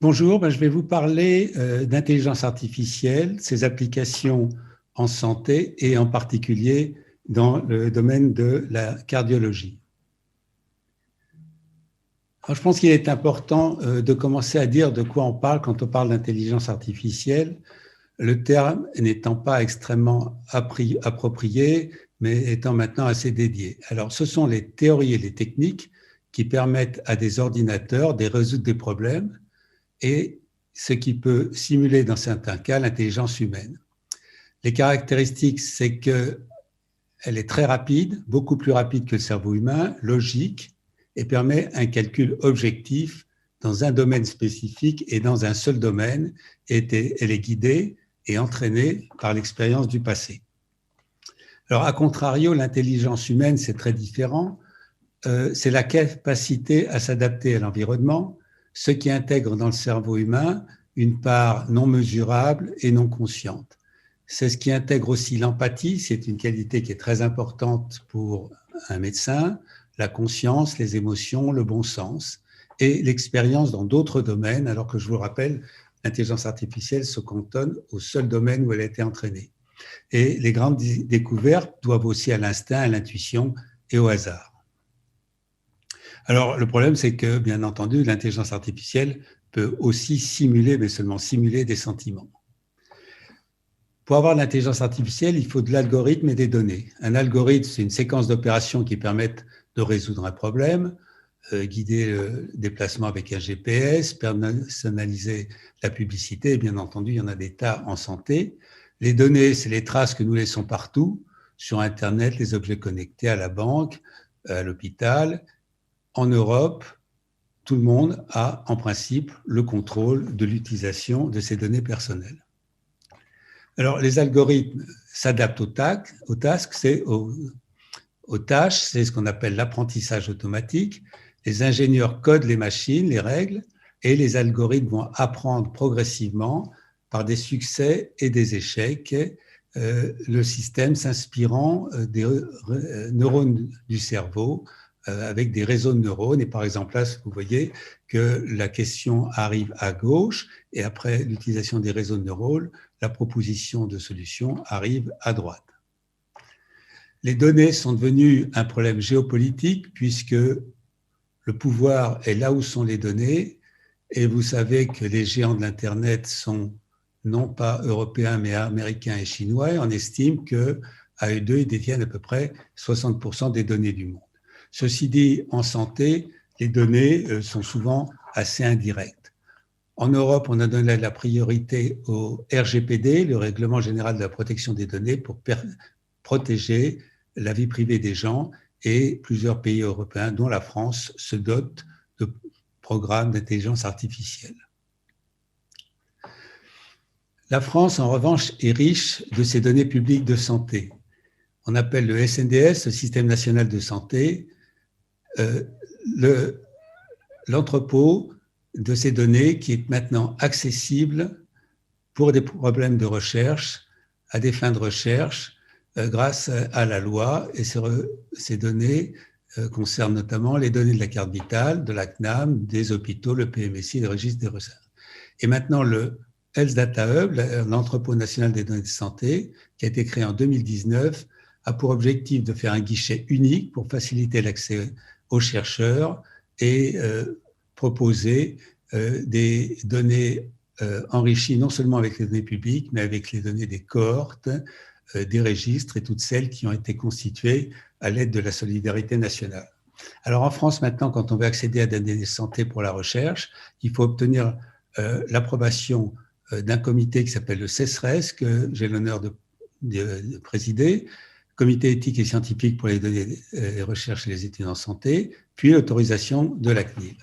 Bonjour, je vais vous parler d'intelligence artificielle, ses applications en santé et en particulier dans le domaine de la cardiologie. Alors, je pense qu'il est important de commencer à dire de quoi on parle quand on parle d'intelligence artificielle, le terme n'étant pas extrêmement approprié, mais étant maintenant assez dédié. Alors, ce sont les théories et les techniques qui permettent à des ordinateurs de résoudre des problèmes et ce qui peut simuler dans certains cas l'intelligence humaine. Les caractéristiques, c'est qu'elle est très rapide, beaucoup plus rapide que le cerveau humain, logique, et permet un calcul objectif dans un domaine spécifique et dans un seul domaine. Elle est guidée et entraînée par l'expérience du passé. Alors, à contrario, l'intelligence humaine, c'est très différent. C'est la capacité à s'adapter à l'environnement, ce qui intègre dans le cerveau humain une part non mesurable et non consciente. C'est ce qui intègre aussi l'empathie, c'est une qualité qui est très importante pour un médecin, la conscience, les émotions, le bon sens et l'expérience dans d'autres domaines, alors que je vous rappelle, l'intelligence artificielle se cantonne au seul domaine où elle a été entraînée. Et les grandes découvertes doivent aussi à l'instinct, à l'intuition et au hasard. Alors, le problème, c'est que, bien entendu, l'intelligence artificielle peut aussi simuler, mais seulement simuler des sentiments. Pour avoir l'intelligence artificielle, il faut de l'algorithme et des données. Un algorithme, c'est une séquence d'opérations qui permettent de résoudre un problème, guider le déplacement avec un GPS, personnaliser la publicité, et bien entendu, il y en a des tas en santé. Les données, c'est les traces que nous laissons partout, sur Internet, les objets connectés à la banque, à l'hôpital. En Europe, tout le monde a en principe le contrôle de l'utilisation de ces données personnelles. Alors, les algorithmes s'adaptent aux tâches, c'est ce qu'on appelle l'apprentissage automatique. Les ingénieurs codent les machines, les règles, et les algorithmes vont apprendre progressivement par des succès et des échecs, le système s'inspirant des neurones du cerveau, avec des réseaux de neurones. Et par exemple, là, vous voyez que la question arrive à gauche et après l'utilisation des réseaux de neurones, la proposition de solution arrive à droite. Les données sont devenues un problème géopolitique puisque le pouvoir est là où sont les données et vous savez que les géants de l'Internet sont non pas européens mais américains et chinois et on estime qu'à eux deux, ils détiennent à peu près 60% des données du monde. Ceci dit, en santé, les données sont souvent assez indirectes. En Europe, on a donné la priorité au RGPD, le Règlement général de la protection des données, pour protéger la vie privée des gens, et plusieurs pays européens, dont la France, se dotent de programmes d'intelligence artificielle. La France, en revanche, est riche de ces données publiques de santé. On appelle le SNDS, le Système national de santé, l'entrepôt de ces données qui est maintenant accessible pour des problèmes de recherche, à des fins de recherche, grâce à la loi. Et ces données concernent notamment les données de la carte vitale, de la CNAM, des hôpitaux, le PMSI, le registre des recettes. Et maintenant, le Health Data Hub, l'entrepôt national des données de santé, qui a été créé en 2019, a pour objectif de faire un guichet unique pour faciliter l'accès aux chercheurs et proposer des données enrichies non seulement avec les données publiques, mais avec les données des cohortes, des registres et toutes celles qui ont été constituées à l'aide de la solidarité nationale. Alors en France, maintenant, quand on veut accéder à des données de santé pour la recherche, il faut obtenir l'approbation d'un comité qui s'appelle le CESRES, que j'ai l'honneur de présider, Comité éthique et scientifique pour les données, les recherches et les études en santé, puis l'autorisation de la CNIL.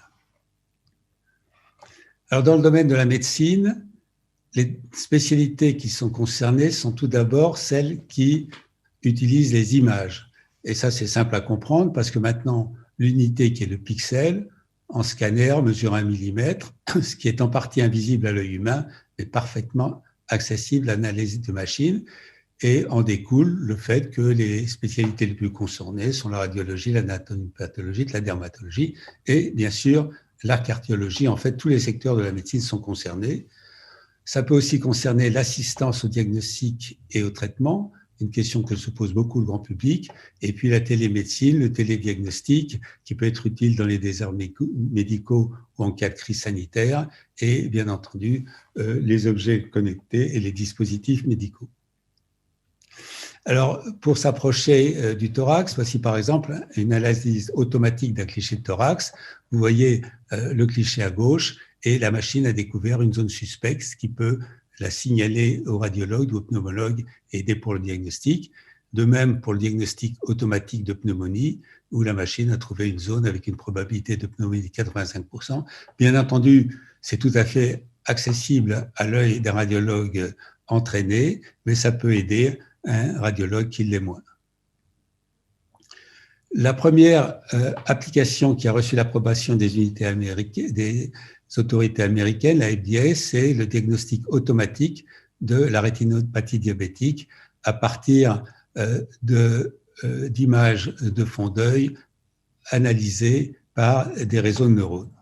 Alors, dans le domaine de la médecine, les spécialités qui sont concernées sont tout d'abord celles qui utilisent les images. Et ça, c'est simple à comprendre parce que maintenant, l'unité qui est le pixel, en scanner, mesure 1 millimètre, ce qui est en partie invisible à l'œil humain, mais parfaitement accessible à l'analyse de machine. Et en découle le fait que les spécialités les plus concernées sont la radiologie, l'anatomopathologie, la dermatologie et bien sûr la cardiologie. En fait, tous les secteurs de la médecine sont concernés. Ça peut aussi concerner l'assistance au diagnostic et au traitement, une question que se pose beaucoup le grand public, et puis la télémédecine, le télédiagnostic, qui peut être utile dans les déserts médicaux ou en cas de crise sanitaire, et bien entendu, les objets connectés et les dispositifs médicaux. Alors, pour s'approcher du thorax, voici par exemple une analyse automatique d'un cliché de thorax. Vous voyez le cliché à gauche et la machine a découvert une zone suspecte, ce qui peut la signaler au radiologue ou au pneumologue et aider pour le diagnostic. De même pour le diagnostic automatique de pneumonie, où la machine a trouvé une zone avec une probabilité de pneumonie de 85%. Bien entendu, c'est tout à fait accessible à l'œil d'un radiologue entraîné, mais ça peut aider un radiologue qui l'est moins. La première application qui a reçu l'approbation des autorités américaines, la FDA, c'est le diagnostic automatique de la rétinopathie diabétique à partir d'images de fond d'œil analysées par des réseaux de neurones.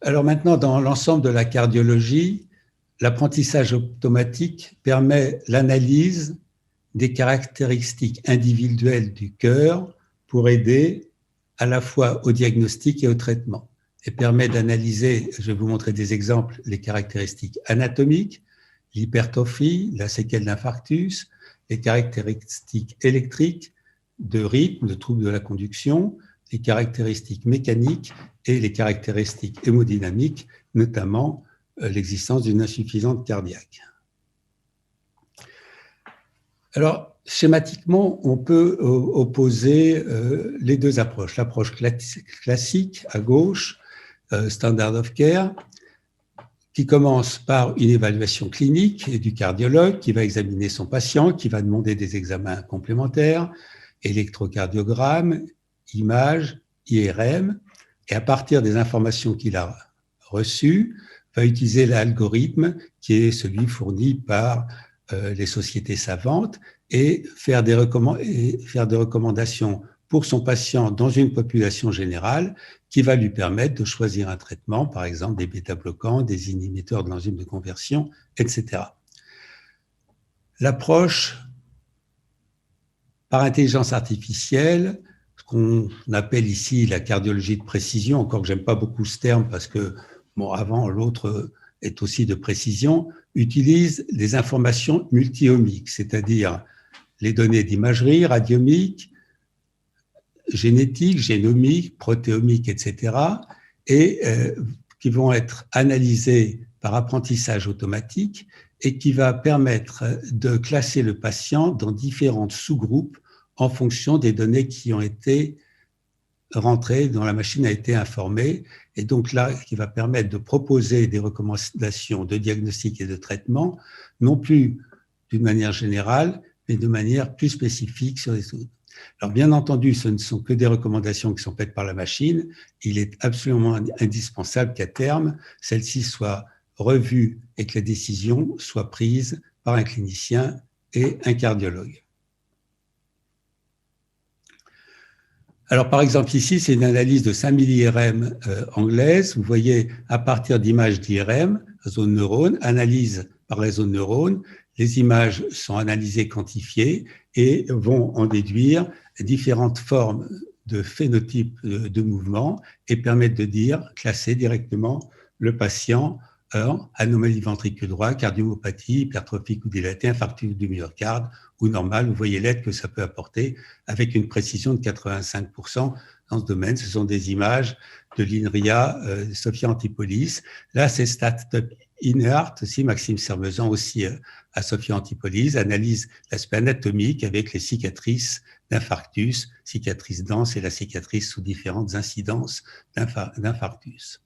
Alors maintenant, dans l'ensemble de la cardiologie, l'apprentissage automatique permet l'analyse des caractéristiques individuelles du cœur pour aider à la fois au diagnostic et au traitement, et permet d'analyser, je vais vous montrer des exemples, les caractéristiques anatomiques, l'hypertrophie, la séquelle d'infarctus, les caractéristiques électriques, de rythme, de troubles de la conduction, les caractéristiques mécaniques et les caractéristiques hémodynamiques, notamment l'existence d'une insuffisance cardiaque. Alors, schématiquement, on peut opposer les deux approches. L'approche classique, à gauche, standard of care, qui commence par une évaluation clinique du cardiologue qui va examiner son patient, qui va demander des examens complémentaires, électrocardiogramme, images, IRM, et à partir des informations qu'il a reçues, va utiliser l'algorithme qui est celui fourni par les sociétés savantes et faire des recommandations pour son patient dans une population générale qui va lui permettre de choisir un traitement, par exemple des bêta-bloquants, des inhibiteurs de l'enzyme de conversion, etc. L'approche par intelligence artificielle, ce qu'on appelle ici la cardiologie de précision, encore que j'aime pas beaucoup ce terme parce que, bon, avant, l'autre est aussi de précision, utilise des informations multi-omiques, c'est-à-dire les données d'imagerie, radiomique, génétique, génomique, protéomique, etc., et qui vont être analysées par apprentissage automatique et qui va permettre de classer le patient dans différents sous-groupes en fonction des données qui ont été rentrées, dont la machine a été informée, et donc là, qui va permettre de proposer des recommandations de diagnostic et de traitement, non plus d'une manière générale, mais de manière plus spécifique sur les zones. Alors, bien entendu, ce ne sont que des recommandations qui sont faites par la machine. Il est absolument indispensable qu'à terme, celles-ci soient revues et que la décision soit prise par un clinicien et un cardiologue. Alors, par exemple, ici, c'est une analyse de 5000 IRM anglaise. Vous voyez, à partir d'images d'IRM, zone neurone, analyse par réseau de neurones, les images sont analysées, quantifiées et vont en déduire différentes formes de phénotypes de mouvement et permettent de dire, classer directement le patient en anomalie ventricule droit, cardiomyopathie, hypertrophique ou dilatée, infarctus du myocarde ou normal. Vous voyez l'aide que ça peut apporter avec une précision de 85% dans ce domaine. Ce sont des images de l'INRIA, Sophia Antipolis. Là, c'est StatUp InHeart, aussi Maxime Sermezan, aussi à Sophia Antipolis, analyse l'aspect anatomique avec les cicatrices d'infarctus, cicatrices denses et la cicatrice sous différentes incidences d'infarctus.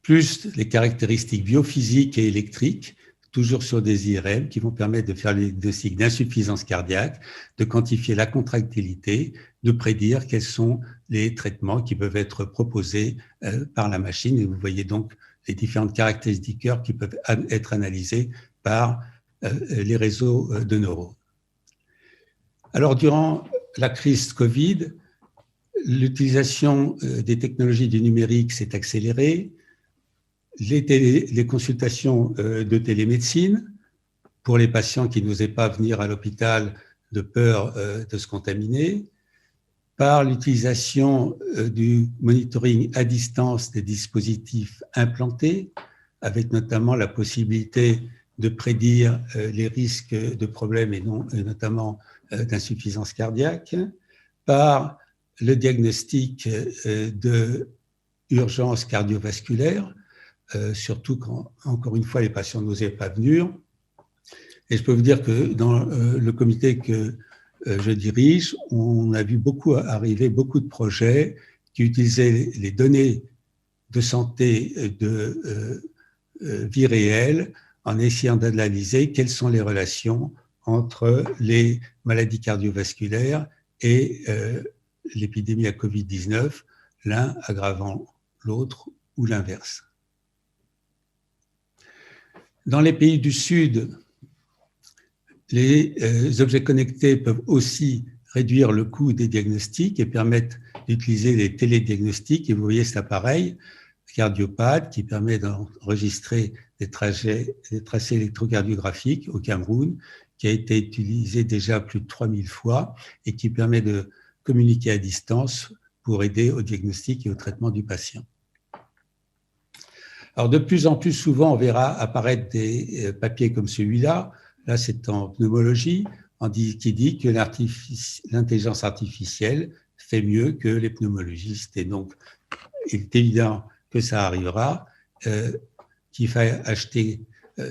Plus les caractéristiques biophysiques et électriques, toujours sur des IRM, qui vont permettre de faire le diagnostic d'insuffisance cardiaque, de quantifier la contractilité, de prédire quels sont les traitements qui peuvent être proposés par la machine. Et vous voyez donc les différentes caractéristiques du cœur qui peuvent être analysées par les réseaux de neurones. Alors, durant la crise Covid, l'utilisation des technologies du numérique s'est accélérée. Les consultations de télémédecine pour les patients qui n'osaient pas venir à l'hôpital de peur de se contaminer, par l'utilisation du monitoring à distance des dispositifs implantés, avec notamment la possibilité de prédire les risques de problèmes et notamment d'insuffisance cardiaque, par le diagnostic d'urgence cardiovasculaire, surtout quand, encore une fois, les patients n'osaient pas venir. Et je peux vous dire que dans le comité que je dirige, on a vu arriver beaucoup de projets qui utilisaient les données de santé de vie réelle en essayant d'analyser quelles sont les relations entre les maladies cardiovasculaires et l'épidémie à Covid-19, l'un aggravant l'autre ou l'inverse. Dans les pays du Sud, les objets connectés peuvent aussi réduire le coût des diagnostics et permettent d'utiliser les télédiagnostics. Et vous voyez cet appareil, Cardiopad, qui permet d'enregistrer des tracés électrocardiographiques au Cameroun, qui a été utilisé déjà plus de 3000 fois et qui permet de communiquer à distance pour aider au diagnostic et au traitement du patient. Alors, de plus en plus souvent, on verra apparaître des papiers comme celui-là. Là, c'est en pneumologie, qui dit que l'intelligence artificielle fait mieux que les pneumologistes. Et donc, il est évident que ça arrivera. Qu'il faille acheter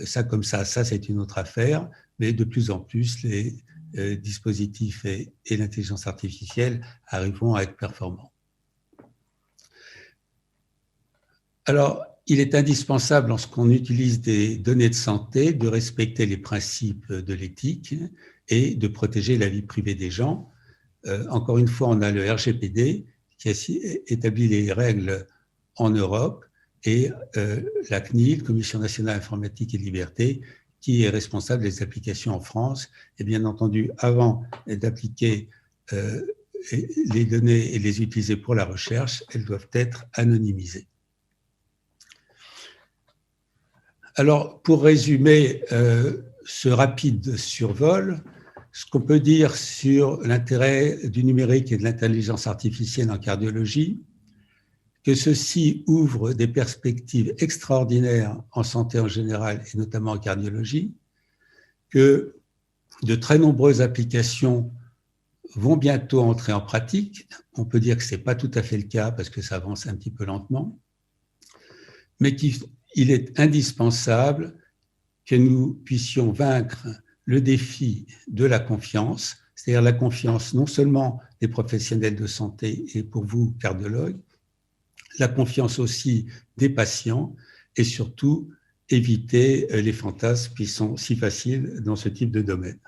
ça comme ça c'est une autre affaire. Mais de plus en plus, les dispositifs et l'intelligence artificielle arriveront à être performants. Alors, il est indispensable, lorsqu'on utilise des données de santé, de respecter les principes de l'éthique et de protéger la vie privée des gens. Encore une fois, on a le RGPD qui a établi les règles en Europe et la CNIL, Commission nationale informatique et liberté, qui est responsable des applications en France. Et bien entendu, avant d'appliquer les données et les utiliser pour la recherche, elles doivent être anonymisées. Alors, pour résumer ce rapide survol, ce qu'on peut dire sur l'intérêt du numérique et de l'intelligence artificielle en cardiologie, que ceci ouvre des perspectives extraordinaires en santé en général et notamment en cardiologie, que de très nombreuses applications vont bientôt entrer en pratique. On peut dire que ce n'est pas tout à fait le cas parce que ça avance un petit peu lentement, mais qu'il est indispensable que nous puissions vaincre le défi de la confiance, c'est-à-dire la confiance non seulement des professionnels de santé et pour vous, cardiologues, la confiance aussi des patients et surtout éviter les fantasmes qui sont si faciles dans ce type de domaine.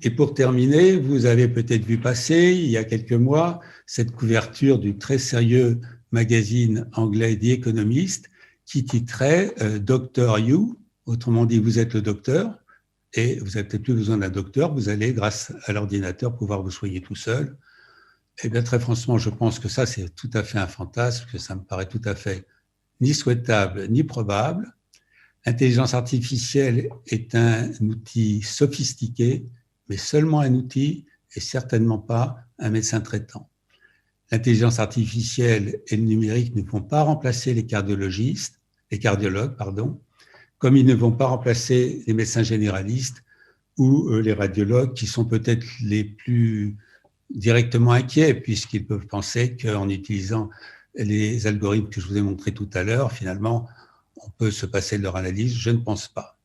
Et pour terminer, vous avez peut-être vu passer, il y a quelques mois, cette couverture du très sérieux magazine anglais The Economist qui titrait Dr. You, autrement dit, vous êtes le docteur et vous n'avez peut-être plus besoin d'un docteur, vous allez, grâce à l'ordinateur, pouvoir vous soigner tout seul. Eh bien, très franchement, je pense que ça, c'est tout à fait un fantasme, que ça me paraît tout à fait ni souhaitable ni probable. L'intelligence artificielle est un outil sophistiqué, mais seulement un outil et certainement pas un médecin traitant. L'intelligence artificielle et le numérique ne vont pas remplacer les cardiologues, comme ils ne vont pas remplacer les médecins généralistes ou les radiologues qui sont peut-être les plus directement inquiets puisqu'ils peuvent penser qu'en utilisant les algorithmes que je vous ai montrés tout à l'heure, finalement, on peut se passer de leur analyse. Je ne pense pas.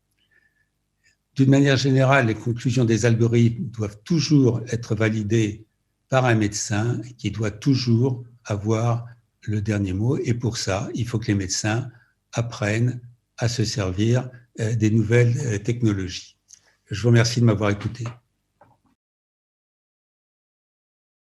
D'une manière générale, les conclusions des algorithmes doivent toujours être validées par un médecin qui doit toujours avoir le dernier mot. Et pour ça, il faut que les médecins apprennent à se servir des nouvelles technologies. Je vous remercie de m'avoir écouté.